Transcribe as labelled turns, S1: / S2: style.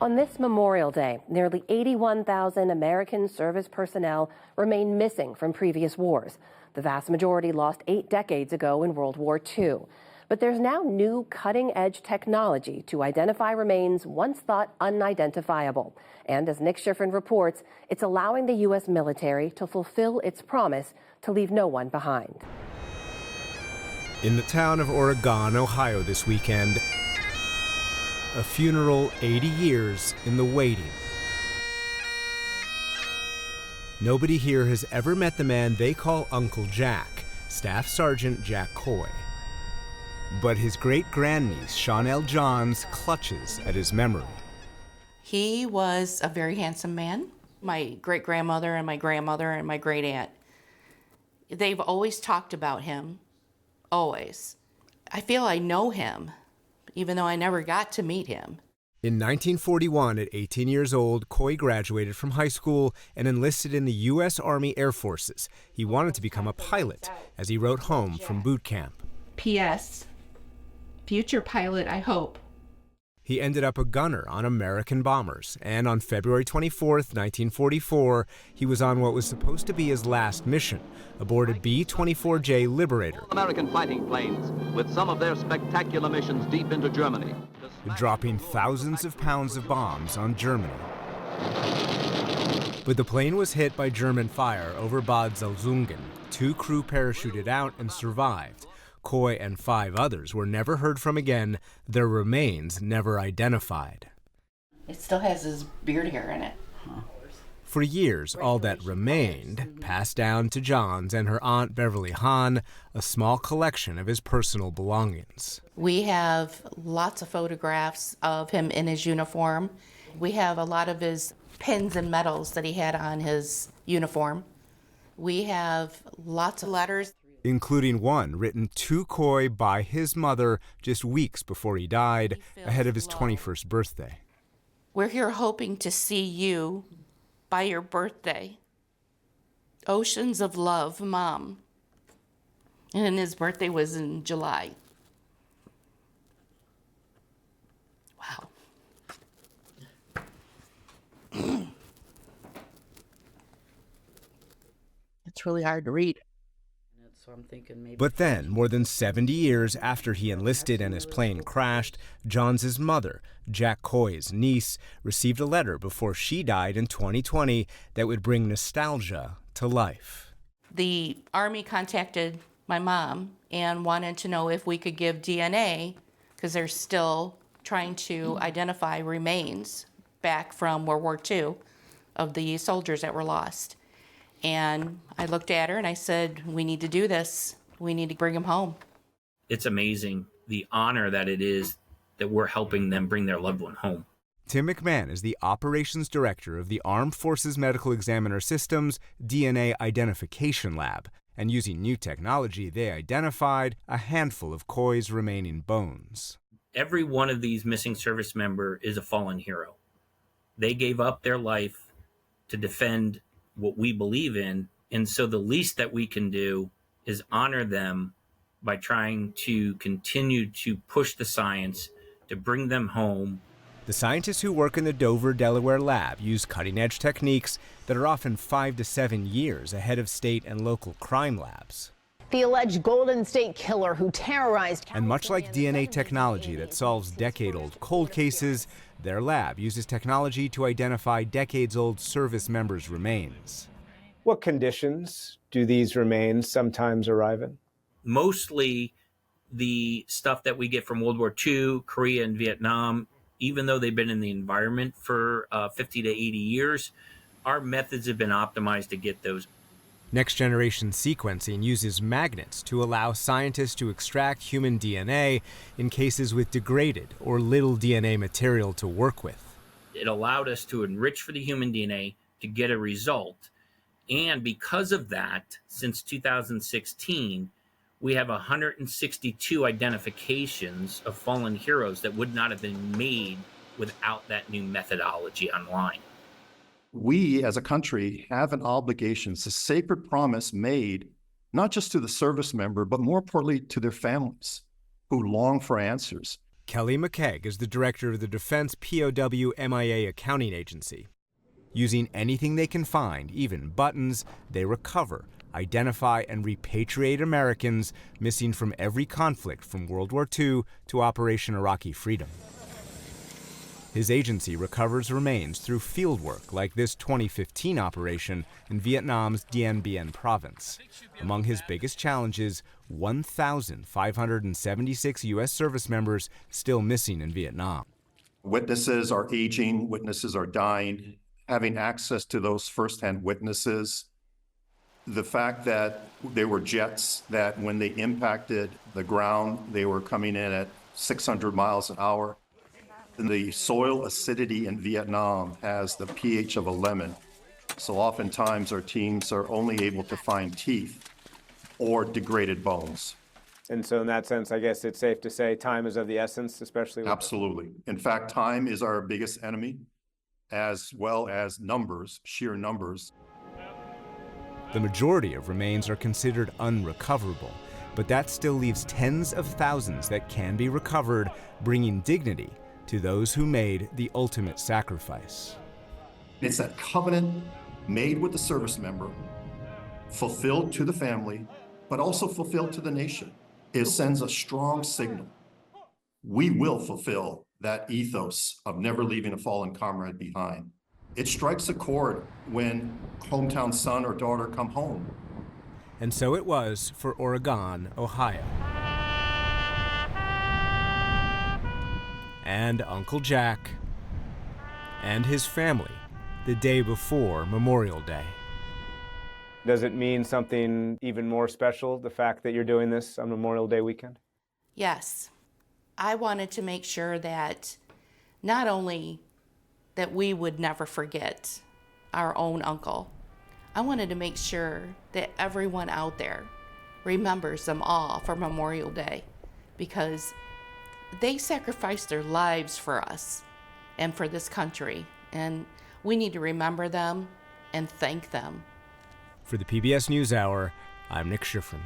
S1: On this Memorial Day, nearly 81,000 American service personnel remain missing from previous wars. The vast majority lost 8 decades ago in World War II. But there's now new cutting-edge technology to identify remains once thought unidentifiable. And as Nick Schifrin reports, it's allowing the U.S. military to fulfill its promise to leave no one behind.
S2: In the town of Oregon, Ohio this weekend, a funeral 80 years in the waiting. Nobody here has ever met the man they call Uncle Jack, Staff Sergeant Jack Coy. But his great-grandniece, Shawnell Johns, clutches at his memory.
S3: He was a very handsome man. My great-grandmother and my grandmother and my great-aunt, they've always talked about him, always. I feel I know him, even though I never got to meet him.
S2: In 1941, at 18 years old, Coy graduated from high school and enlisted in the U.S. Army Air Forces. He wanted to become a pilot, as he wrote home from boot camp.
S3: P.S. Future pilot, I hope.
S2: He ended up a gunner on American bombers, and on February 24th, 1944, he was on what was supposed to be his last mission, aboard a B-24J Liberator.
S4: American fighting planes, with some of their spectacular missions deep into Germany.
S2: Dropping thousands of pounds of bombs on Germany. But the plane was hit by German fire over Bad Salzungen. 2 crew parachuted out and survived. Coy and 5 others were never heard from again, their remains never identified.
S3: It still has his beard hair in it.
S2: For years, all that remained passed down to Johns and her aunt Beverly Hahn, a small collection of his personal belongings.
S3: We have lots of photographs of him in his uniform. We have a lot of his pins and medals that he had on his uniform. We have lots of letters,
S2: including one written to Coy by his mother just weeks before he died, ahead of his 21st birthday.
S3: We're here hoping to see you by your birthday. Oceans of love, Mom. And his birthday was in July. Wow. It's really hard to read.
S5: So I'm thinking maybe.
S2: But then, more than 70 years after he enlisted and his plane crashed, Johns' mother, Jack Coy's niece, received a letter before she died in 2020 that would bring nostalgia to life.
S3: The Army contacted my mom and wanted to know if we could give DNA, because they're still trying to identify remains back from World War II of the soldiers that were lost. And I looked at her and I said, we need to do this. We need to bring them home.
S6: It's amazing the honor that it is that we're helping them bring their loved one home.
S2: Tim McMahon is the operations director of the Armed Forces Medical Examiner Systems DNA Identification Lab. And using new technology, they identified a handful of Coy's remaining bones.
S6: Every one of these missing service member is a fallen hero. They gave up their life to defend what we believe in, and so the least that we can do is honor them by trying to continue to push the science to bring them home.
S2: The scientists who work in the Dover, Delaware lab use cutting-edge techniques that are often 5 to 7 years ahead of state and local crime labs.
S7: The alleged Golden State Killer who terrorized California.
S2: And much like DNA technology that solves decade-old cold cases, their lab uses technology to identify decades-old service members' remains.
S8: What conditions do these remains sometimes arrive in?
S6: Mostly the stuff that we get from World War II, Korea, and Vietnam, even though they've been in the environment for 50 to 80 years, our methods have been optimized to get those.
S2: Next-generation sequencing uses magnets to allow scientists to extract human DNA in cases with degraded or little DNA material to work with.
S6: It allowed us to enrich for the human DNA to get a result. And because of that, since 2016, we have 162 identifications of fallen heroes that would not have been made without that new methodology online.
S9: We as a country have an obligation. It's a sacred promise made not just to the service member, but more importantly to their families who long for answers.
S2: Kelly McKeag is the director of the Defense POW MIA Accounting Agency. Using anything they can find, even buttons, they recover, identify, and repatriate Americans missing from every conflict from World War II to Operation Iraqi Freedom. His agency recovers remains through fieldwork like this 2015 operation in Vietnam's Dien Bien province. Among his biggest challenges, 1,576 U.S. service members still missing in Vietnam.
S9: Witnesses are aging, witnesses are dying. Having access to those firsthand witnesses, the fact that they were jets that when they impacted the ground, they were coming in at 600 miles an hour. And the soil acidity in Vietnam has the pH of a lemon. So oftentimes our teams are only able to find teeth or degraded bones.
S8: And so in that sense, I guess it's safe to say time is of the essence, especially with...
S9: Absolutely. In fact, time is our biggest enemy, as well as numbers, sheer numbers.
S2: The majority of remains are considered unrecoverable, but that still leaves tens of thousands that can be recovered, bringing dignity to those who made the ultimate sacrifice.
S9: It's that covenant made with the service member, fulfilled to the family, but also fulfilled to the nation. It sends a strong signal. We will fulfill that ethos of never leaving a fallen comrade behind. It strikes a chord when hometown son or daughter come home.
S2: And so it was for Oregon, Ohio. And Uncle Jack and his family the day before Memorial Day.
S8: Does it mean something even more special, the fact that you're doing this on Memorial Day weekend?
S3: Yes. I wanted to make sure that not only that we would never forget our own uncle, I wanted to make sure that everyone out there remembers them all for Memorial Day, because they sacrificed their lives for us and for this country, and we need to remember them and thank them.
S2: For the PBS NewsHour, I'm Nick Schifrin.